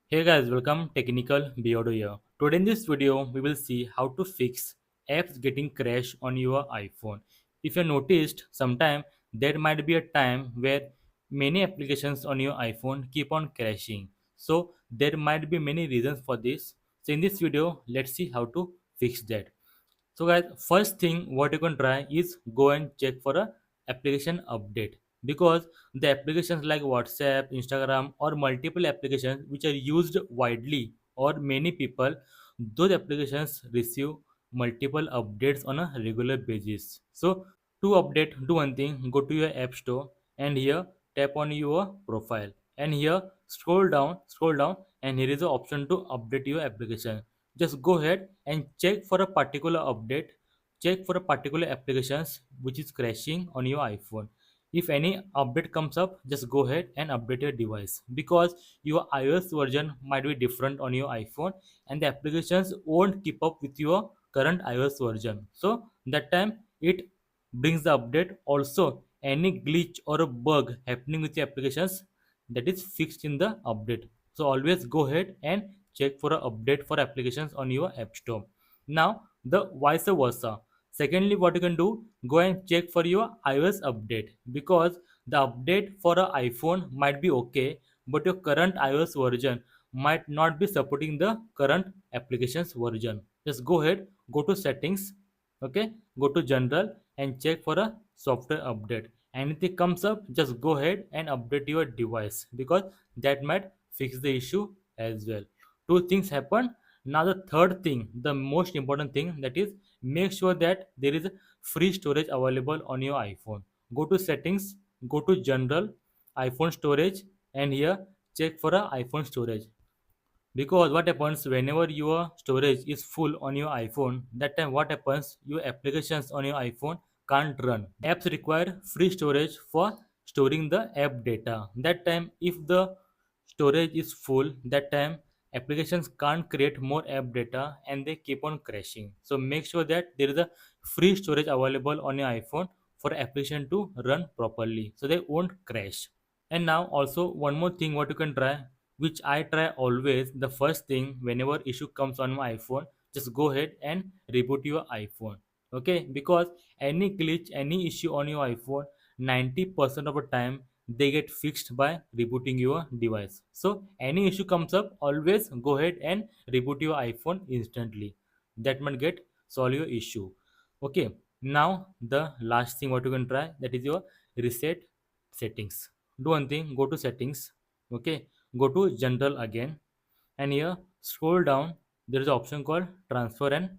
Hey guys, welcome Technical Beardo here. Today in this video, we will see how to fix apps getting crash on your iPhone. If you noticed, sometime there might be a time where many applications on your iPhone keep on crashing. So there might be many reasons for this. So in this video, let's see how to fix that. So guys, first thing what you can try is go and check for a application update because the applications like WhatsApp, Instagram or multiple applications which are used widely or many people, those applications receive multiple updates on a regular basis. So to update, do one thing, go to your app store and here tap on your profile and here scroll down and here is the option to update your application. Just go ahead and check for a particular update, check for a particular applications which is crashing on your iPhone. If any update comes up, just go ahead and update your device because your iOS version might be different on your iPhone and the applications won't keep up with your current iOS version. So that time it brings the update. Also any glitch or a bug happening with your applications, that is fixed in the update. So always go ahead and check for an update for applications on your app store. Now the vice versa. Secondly, what you can do, go and check for your iOS update because the update for a iPhone might be okay, but your current iOS version might not be supporting the current applications version. Just go ahead, go to settings, okay, go to general and check for a software update. Anything comes up, just go ahead and update your device because that might fix the issue as well. Two things happen. Now the third thing, the most important thing, that is make sure that there is free storage available on your iPhone. Go to settings, go to general, iPhone storage and here check for a iPhone storage because what happens whenever your storage is full on your iPhone, that time what happens, your applications on your iPhone can't run. Apps require free storage for storing the app data. That time if the storage is full, that time applications can't create more app data and they keep on crashing. So make sure that there is a free storage available on your iPhone for application to run properly so they won't crash. And now also one more thing what you can try, which I try always, the first thing whenever issue comes on my iPhone, just go ahead and reboot your iPhone. Okay, because any glitch, any issue on your iPhone, 90% of the time they get fixed by rebooting your device. So any issue comes up, always go ahead and reboot your iPhone instantly. That might get solve your issue. Okay, now the last thing what you can try, that is your reset settings. Do one thing, go to settings, okay, go to general again and here scroll down, there is an option called transfer and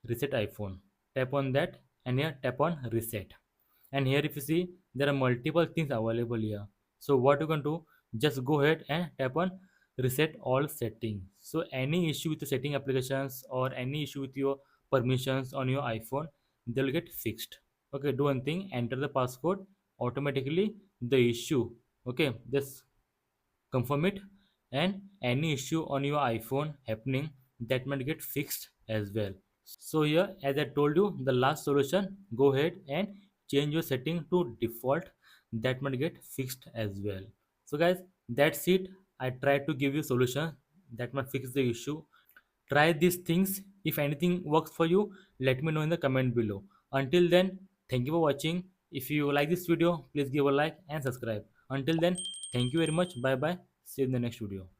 reset iPhone. Tap on that and here tap on reset. And here if you see, there are multiple things available here. So what you can do, just go ahead and tap on reset all settings. So any issue with the setting applications or any issue with your permissions on your iPhone, they'll get fixed. Okay, do one thing, enter the passcode, automatically the issue, okay, just confirm it, and any issue on your iPhone happening, that might get fixed as well. So here as I told you, the last solution, go ahead and change your setting to default, that might get fixed as well. So guys, that's it. I tried to give you solution that might fix the issue. Try these things. If anything works for you, let me know in the comment below. Until then, thank you for watching. If you like this video, please give a like and subscribe. Until then, thank you very much. Bye bye. See you in the next video.